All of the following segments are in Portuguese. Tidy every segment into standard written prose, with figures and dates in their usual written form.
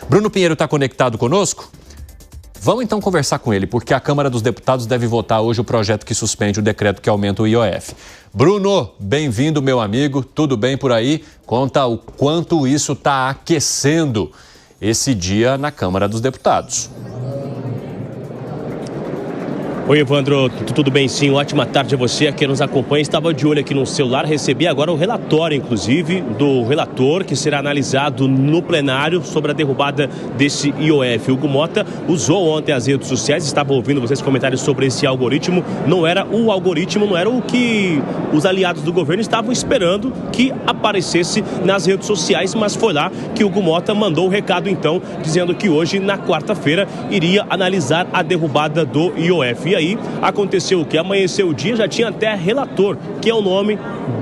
Bruno Pinheiro está conectado conosco? Vamos então conversar com ele, porque a Câmara dos Deputados deve votar hoje o projeto que suspende o decreto que aumenta o IOF. Bruno, bem-vindo, meu amigo. Tudo bem por aí? Conta o quanto isso está aquecendo esse dia na Câmara dos Deputados. Oi, Evandro, tudo bem sim? Ótima tarde a você que nos acompanha. Estava de olho aqui no celular, recebi agora o relatório, inclusive, do relator que será analisado no plenário sobre a derrubada desse IOF. Hugo Mota usou ontem as redes sociais, estava ouvindo vocês comentários sobre esse algoritmo. Não era o algoritmo, não era o que os aliados do governo estavam esperando que aparecesse nas redes sociais, mas foi lá que Hugo Mota mandou o recado, então, dizendo que hoje, na quarta-feira, iria analisar a derrubada do IOF. E aí aconteceu o que? Amanheceu o dia, já tinha até relator, que é o nome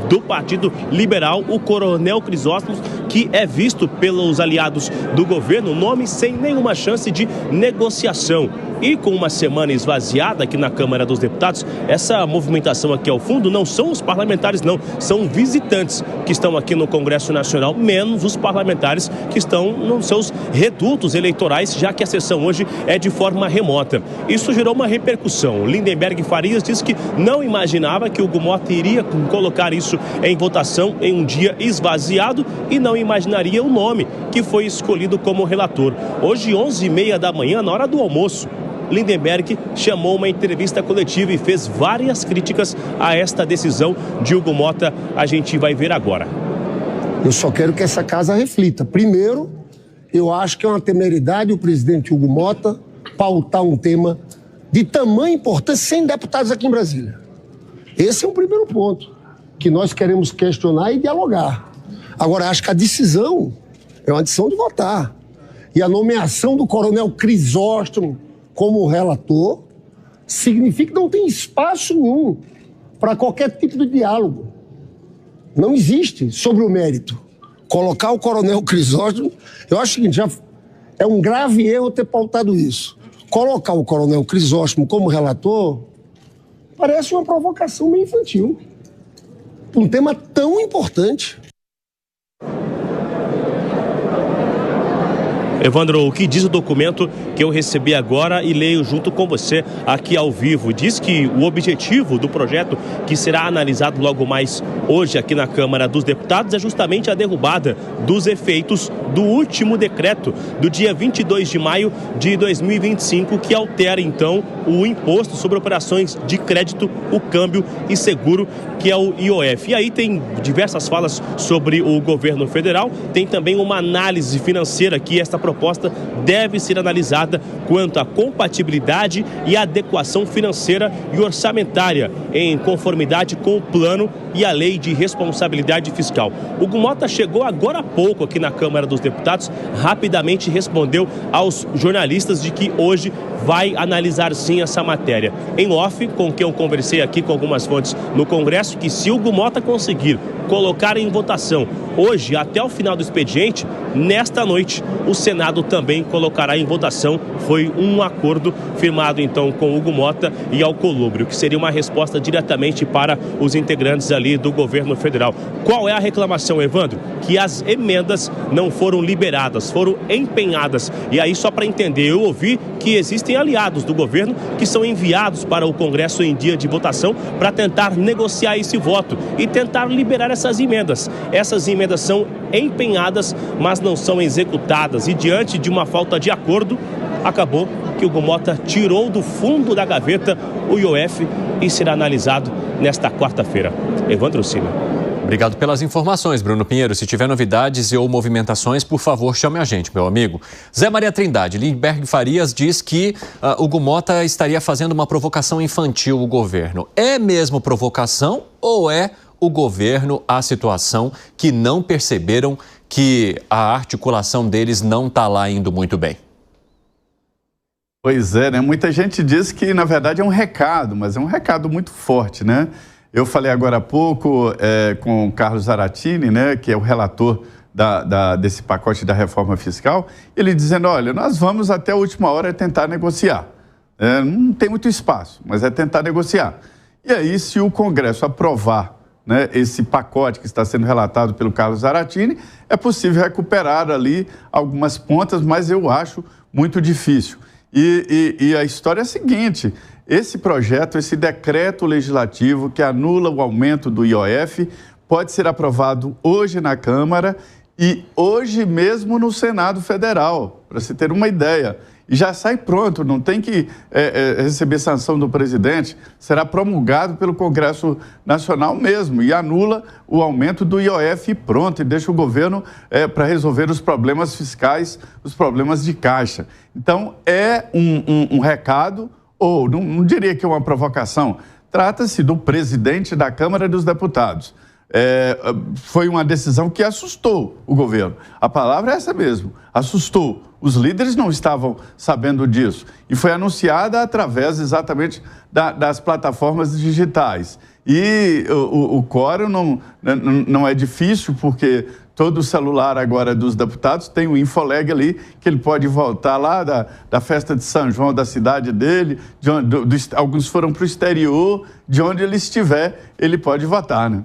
do Partido Liberal, o Coronel Crisóstomo, que é visto pelos aliados do governo, nome sem nenhuma chance de negociação. E com uma semana esvaziada aqui na Câmara dos Deputados, essa movimentação aqui ao fundo não são os parlamentares, não. São visitantes que estão aqui no Congresso Nacional, menos os parlamentares que estão nos seus redutos eleitorais, já que a sessão hoje é de forma remota. Isso gerou uma repercussão. Lindenberg Farias disse que não imaginava que o Hugo Mota iria colocar isso em votação em um dia esvaziado e não imaginaria o nome que foi escolhido como relator. Hoje, 11h30 da manhã, na hora do almoço, Lindenberg chamou uma entrevista coletiva e fez várias críticas a esta decisão de Hugo Mota. A gente vai ver agora. Eu só quero que essa casa reflita. Primeiro, eu acho que é uma temeridade o presidente Hugo Mota pautar um tema de tamanha importância sem deputados aqui em Brasília. Esse é um primeiro ponto que nós queremos questionar e dialogar. Agora, acho que a decisão é uma decisão de votar. E a nomeação do Coronel Crisóstomo como relator significa que não tem espaço nenhum para qualquer tipo de diálogo. Não existe sobre o mérito. Colocar o Coronel Crisóstomo, eu acho o seguinte, já é um grave erro ter pautado isso. Colocar o Coronel Crisóstomo como relator parece uma provocação meio infantil. Um tema tão importante. Evandro, o que diz o documento que eu recebi agora e leio junto com você aqui ao vivo? Diz que o objetivo do projeto que será analisado logo mais hoje aqui na Câmara dos Deputados é justamente a derrubada dos efeitos do último decreto do dia 22 de maio de 2025, que altera então o imposto sobre operações de crédito, o câmbio e seguro, que é o IOF. E aí tem diversas falas sobre o governo federal, tem também uma análise financeira que esta proposta deve ser analisada quanto à compatibilidade e adequação financeira e orçamentária em conformidade com o plano e a lei de responsabilidade fiscal. Hugo Mota chegou agora há pouco aqui na Câmara dos Deputados, rapidamente respondeu aos jornalistas de que hoje vai analisar sim essa matéria. Em off, com quem eu conversei aqui com algumas fontes no Congresso, que se Hugo Mota conseguir colocar em votação hoje, até o final do expediente, nesta noite, o Senado também colocará em votação. Foi um acordo firmado então com Hugo Mota e Alcolumbre, que seria uma resposta diretamente para os integrantes ali do governo federal. Qual é a reclamação, Evandro? Que as emendas não foram liberadas, foram empenhadas. E aí, só para entender, eu ouvi que existem aliados do governo que são enviados para o Congresso em dia de votação para tentar negociar esse voto e tentar liberar essas emendas. Essas emendas são empenhadas, mas não são executadas. E diante de uma falta de acordo, acabou que o Hugo Mota tirou do fundo da gaveta o IOF e será analisado nesta quarta-feira. Evandro Silva. Obrigado pelas informações, Bruno Pinheiro. Se tiver novidades ou movimentações, por favor, chame a gente, meu amigo. Zé Maria Trindade, Lindenberg Farias diz que Hugo Mota estaria fazendo uma provocação infantil ao governo. É mesmo provocação ou é o governo, a situação que não perceberam que a articulação deles não está lá indo muito bem? Pois é, né? Muita gente diz que, na verdade, é um recado, mas é um recado muito forte, né? Eu falei agora há pouco com o Carlos Zaratini, né, que é o relator desse pacote da reforma fiscal, ele dizendo, olha, nós vamos até a última hora tentar negociar. Não tem muito espaço, mas é tentar negociar. E aí, se o Congresso aprovar né, esse pacote que está sendo relatado pelo Carlos Zaratini, é possível recuperar ali algumas pontas, mas eu acho muito difícil. E a história é a seguinte: esse projeto, esse decreto legislativo que anula o aumento do IOF, pode ser aprovado hoje na Câmara e hoje mesmo no Senado Federal, para se ter uma ideia. E já sai pronto, não tem que receber sanção do presidente, será promulgado pelo Congresso Nacional mesmo e anula o aumento do IOF e pronto, e deixa o governo para resolver os problemas fiscais, os problemas de caixa. Então, é um recado, ou não diria que é uma provocação, trata-se do presidente da Câmara dos Deputados. Foi uma decisão que assustou o governo. A palavra é essa mesmo, assustou. Os líderes não estavam sabendo disso. E foi anunciada através exatamente das plataformas digitais. E o quórum não é difícil, porque todo celular agora dos deputados tem um infoleg ali, que ele pode voltar lá da festa de São João, da cidade dele, alguns foram para o exterior, de onde ele estiver, ele pode votar, né?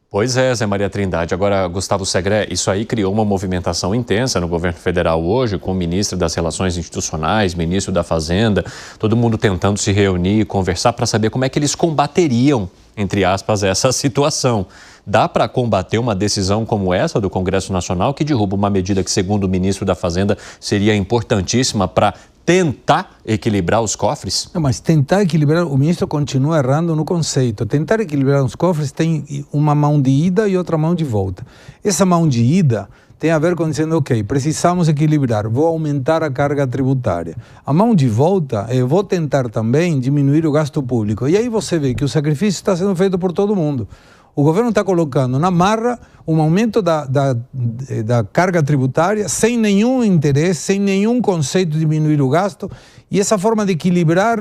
Pois é, Zé Maria Trindade. Agora, Gustavo Segré, isso aí criou uma movimentação intensa no governo federal hoje, com o ministro das Relações Institucionais, ministro da Fazenda, todo mundo tentando se reunir e conversar para saber como é que eles combateriam, entre aspas, essa situação. Dá para combater uma decisão como essa do Congresso Nacional, que derruba uma medida que, segundo o ministro da Fazenda, seria importantíssima para tentar equilibrar os cofres? Não, mas tentar equilibrar, o ministro continua errando no conceito. Tentar equilibrar os cofres tem uma mão de ida e outra mão de volta. Essa mão de ida tem a ver com dizendo, ok, precisamos equilibrar, vou aumentar a carga tributária. A mão de volta é, vou tentar também diminuir o gasto público. E aí você vê que o sacrifício está sendo feito por todo mundo. O governo está colocando na marra um aumento da carga tributária sem nenhum interesse, sem nenhum conceito de diminuir o gasto. E essa forma de equilibrar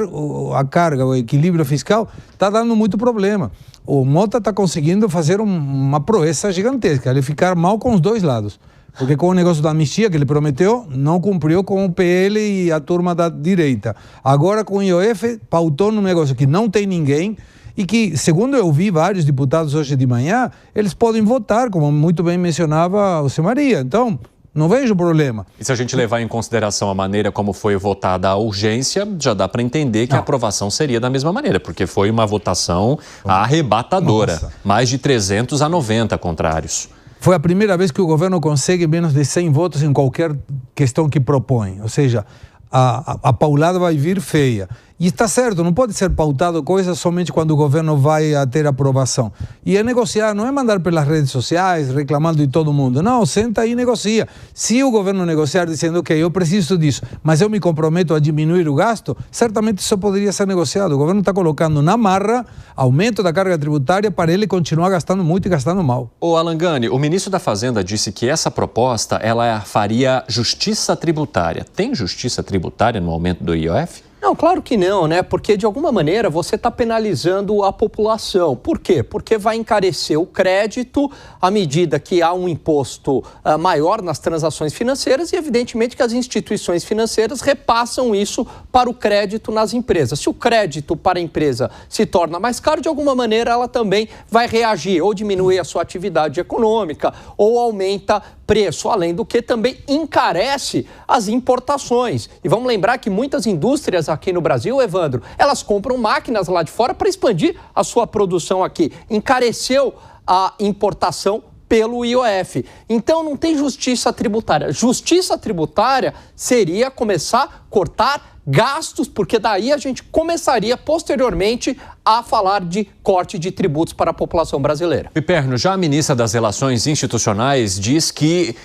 a carga, o equilíbrio fiscal, está dando muito problema. O Mota está conseguindo fazer uma proeza gigantesca, ele ficar mal com os dois lados. Porque com o negócio da anistia que ele prometeu, não cumpriu com o PL e a turma da direita. Agora com o IOF, pautou num negócio que não tem ninguém, e que, segundo eu vi vários deputados hoje de manhã, eles podem votar, como muito bem mencionava o Zé Maria. Então, não vejo problema. E se a gente levar em consideração a maneira como foi votada a urgência, já dá para entender que a aprovação seria da mesma maneira, porque foi uma votação arrebatadora. Nossa. Mais de 300 a 90 contrários. Foi a primeira vez que o governo consegue menos de 100 votos em qualquer questão que propõe. Ou seja, a paulada vai vir feia. E está certo, não pode ser pautado coisa somente quando o governo vai a ter aprovação. E é negociar, não é mandar pelas redes sociais reclamando de todo mundo. Não, senta aí e negocia. Se o governo negociar dizendo, ok, eu preciso disso, mas eu me comprometo a diminuir o gasto, certamente isso poderia ser negociado. O governo está colocando na marra aumento da carga tributária para ele continuar gastando muito e gastando mal. Ô Alan Gani, o ministro da Fazenda disse que essa proposta ela faria justiça tributária. Tem justiça tributária no aumento do IOF? Não, claro que não, né? Porque de alguma maneira você está penalizando a população. Por quê? Porque vai encarecer o crédito à medida que há um imposto maior nas transações financeiras e evidentemente que as instituições financeiras repassam isso para o crédito nas empresas. Se o crédito para a empresa se torna mais caro, de alguma maneira ela também vai reagir ou diminuir a sua atividade econômica ou aumenta preço, além do que também encarece as importações. E vamos lembrar que muitas indústrias aqui no Brasil, Evandro, elas compram máquinas lá de fora para expandir a sua produção aqui. Encareceu a importação pelo IOF. Então não tem justiça tributária. Justiça tributária seria começar a cortar gastos, porque daí a gente começaria posteriormente a falar de corte de tributos para a população brasileira. Piperno, já a ministra das Relações Institucionais diz que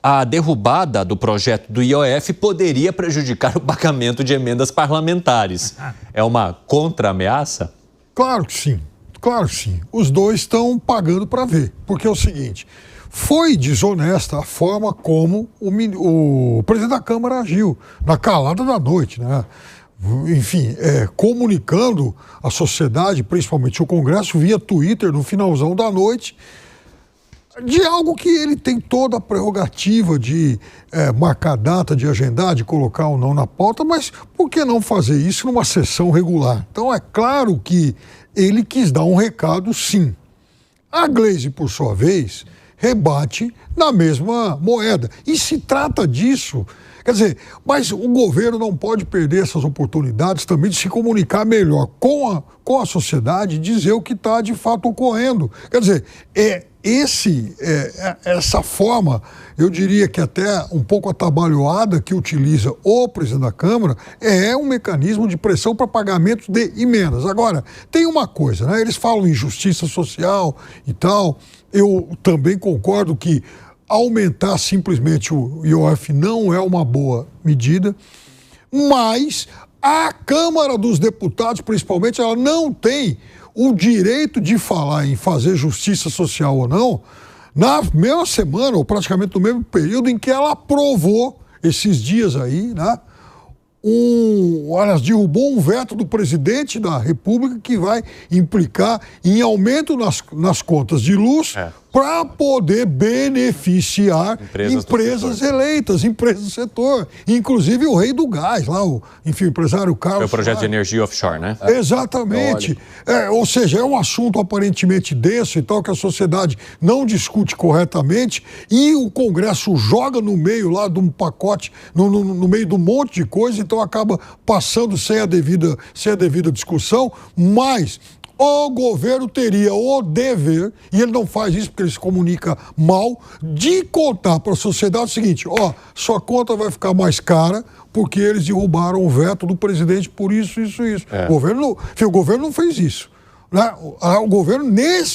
a derrubada do projeto do IOF poderia prejudicar o pagamento de emendas parlamentares. É uma contra-ameaça? Claro que sim, claro que sim. Os dois estão pagando para ver, porque é o seguinte... Foi desonesta a forma como o presidente da Câmara agiu, na calada da noite, né? Enfim, comunicando a sociedade, principalmente o Congresso, via Twitter no finalzão da noite, de algo que ele tem toda a prerrogativa de marcar data, de agendar, de colocar ou não na pauta, mas por que não fazer isso numa sessão regular? Então é claro que ele quis dar um recado, sim. A Gleisi, por sua vez, rebate na mesma moeda. E se trata disso. Quer dizer, mas o governo não pode perder essas oportunidades também de se comunicar melhor com a sociedade e dizer o que está de fato ocorrendo. Quer dizer, essa forma, eu diria que até um pouco atabalhoada que utiliza o presidente da Câmara, é um mecanismo de pressão para pagamentos de emendas. Agora, tem uma coisa, né? Eles falam em justiça social e tal. Eu também concordo que aumentar simplesmente o IOF não é uma boa medida, mas a Câmara dos Deputados, principalmente, ela não tem o direito de falar em fazer justiça social ou não na mesma semana, ou praticamente no mesmo período em que ela aprovou, esses dias aí, né? Derrubou um veto do presidente da República que vai implicar em aumento nas contas de luz para poder beneficiar empresas eleitas, empresas do setor, inclusive o rei do gás, lá, o empresário Carlos. É o projeto de energia offshore, né? Exatamente. Ou seja, é um assunto aparentemente denso e tal, que a sociedade não discute corretamente e o Congresso joga no meio lá de um pacote, no meio de um monte de coisa, então acaba passando sem a devida discussão, mas o governo teria o dever, e ele não faz isso porque ele se comunica mal, de contar para a sociedade o seguinte: sua conta vai ficar mais cara porque eles derrubaram o veto do presidente por isso. O governo não fez isso. Né? O governo,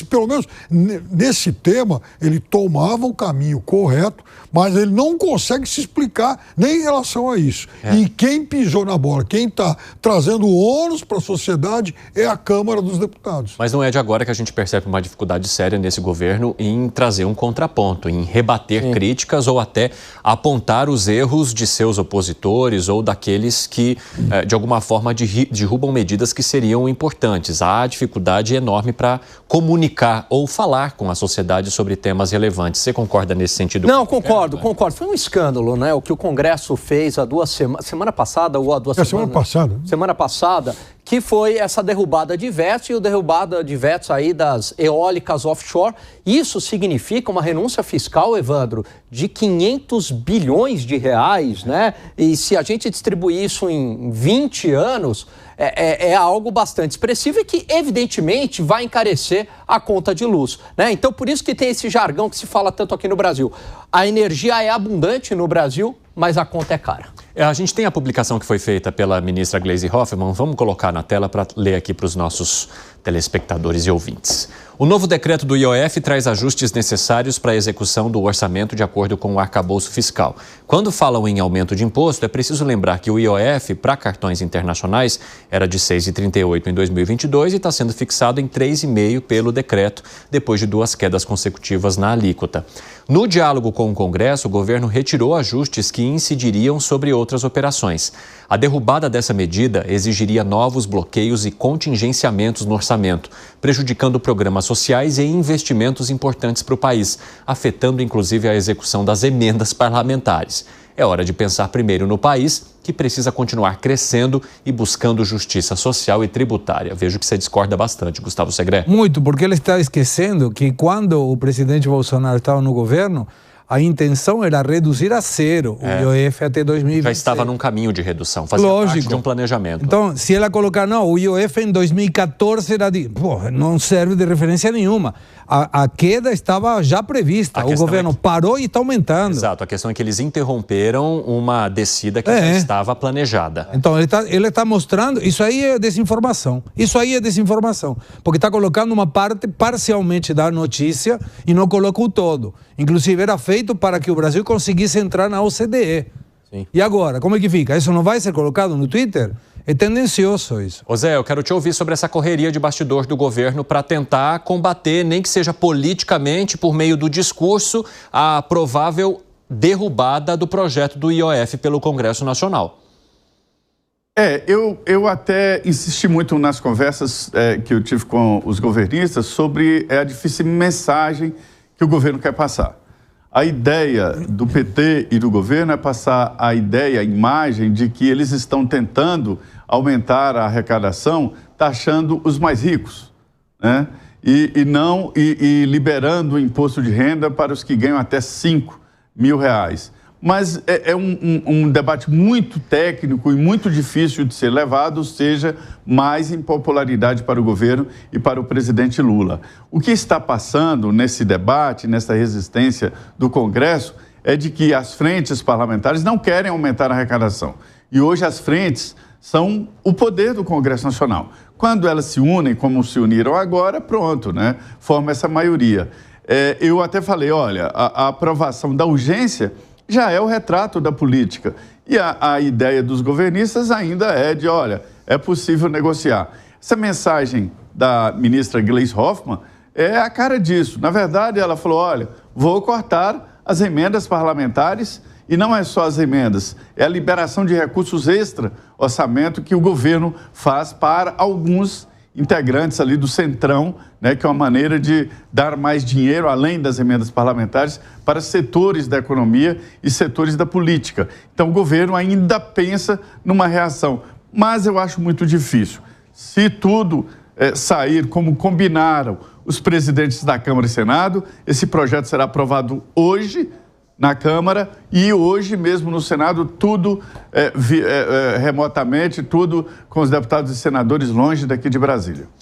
pelo menos nesse tema, ele tomava o caminho correto, mas ele não consegue se explicar nem em relação a isso. E quem pisou na bola, quem está trazendo ônus para a sociedade é a Câmara dos Deputados. Mas não é de agora que a gente percebe uma dificuldade séria nesse governo em trazer um contraponto, em rebater críticas ou até apontar os erros de seus opositores ou daqueles que, de alguma forma, derrubam medidas que seriam importantes. Há dificuldade enorme para comunicar ou falar com a sociedade sobre temas relevantes. Você concorda nesse sentido? Não, concordo. Foi um escândalo, né? O que o Congresso fez há 2 semanas, semana passada ou há 2 semanas? Semana passada. Semana passada, que foi essa derrubada de vetos e o derrubada de vetos aí das eólicas offshore. Isso significa uma renúncia fiscal, Evandro, de 500 bilhões de reais, né? E se a gente distribuir isso em 20 anos, é algo bastante expressivo e que, evidentemente, vai encarecer a conta de luz, né? Então, por isso que tem esse jargão que se fala tanto aqui no Brasil. A energia é abundante no Brasil, mas a conta é cara. A gente tem a publicação que foi feita pela ministra Gleisi Hoffmann. Vamos colocar na tela para ler aqui para os nossos telespectadores e ouvintes. O novo decreto do IOF traz ajustes necessários para a execução do orçamento de acordo com o arcabouço fiscal. Quando falam em aumento de imposto, é preciso lembrar que o IOF para cartões internacionais era de 6,38 em 2022 e está sendo fixado em 3,5 pelo decreto, depois de 2 quedas consecutivas na alíquota. No diálogo com o Congresso, o governo retirou ajustes que incidiriam sobre outras operações. A derrubada dessa medida exigiria novos bloqueios e contingenciamentos no orçamento, prejudicando programas sociais e investimentos importantes para o país, afetando inclusive a execução das emendas parlamentares. É hora de pensar primeiro no país, que precisa continuar crescendo e buscando justiça social e tributária. Vejo que você discorda bastante, Gustavo Segré. Muito, porque ele está esquecendo que quando o presidente Bolsonaro estava no governo, a intenção era reduzir a zero o IOF até 2026. Já estava num caminho de redução, fazia parte de um planejamento. Então, se ela colocar, não, o IOF em 2014 era não serve de referência nenhuma. A queda estava já prevista, o governo parou e está aumentando. Exato, a questão é que eles interromperam uma descida que já estava planejada. Então, ele está mostrando, isso aí é desinformação. Porque está colocando uma parte parcialmente da notícia e não coloca o todo. Inclusive, era feito para que o Brasil conseguisse entrar na OCDE. Sim. E agora, como é que fica? Isso não vai ser colocado no Twitter? É tendencioso isso. Ô Zé, eu quero te ouvir sobre essa correria de bastidor do governo para tentar combater, nem que seja politicamente, por meio do discurso, a provável derrubada do projeto do IOF pelo Congresso Nacional. Eu até insisti muito nas conversas que eu tive com os governistas sobre a difícil mensagem que o governo quer passar. A ideia do PT e do governo é passar a imagem de que eles estão tentando aumentar a arrecadação taxando os mais ricos, né? e liberando o imposto de renda para os que ganham até R$5.000. Mas é um debate muito técnico e muito difícil de ser levado, seja mais impopularidade para o governo e para o presidente Lula. O que está passando nesse debate, nessa resistência do Congresso, é de que as frentes parlamentares não querem aumentar a arrecadação. E hoje as frentes são o poder do Congresso Nacional. Quando elas se unem, como se uniram agora, pronto, né? Forma essa maioria. Eu até falei, olha, a aprovação da urgência já é o retrato da política. E a ideia dos governistas ainda é de, olha, é possível negociar. Essa mensagem da ministra Gleisi Hoffmann é a cara disso. Na verdade, ela falou, olha, vou cortar as emendas parlamentares e não é só as emendas, é a liberação de recursos extra-orçamento que o governo faz para alguns integrantes ali do Centrão, né, que é uma maneira de dar mais dinheiro, além das emendas parlamentares, para setores da economia e setores da política. Então, o governo ainda pensa numa reação, mas eu acho muito difícil. Se tudo sair como combinaram os presidentes da Câmara e Senado, esse projeto será aprovado hoje na Câmara e hoje mesmo no Senado, tudo remotamente, tudo com os deputados e senadores longe daqui de Brasília.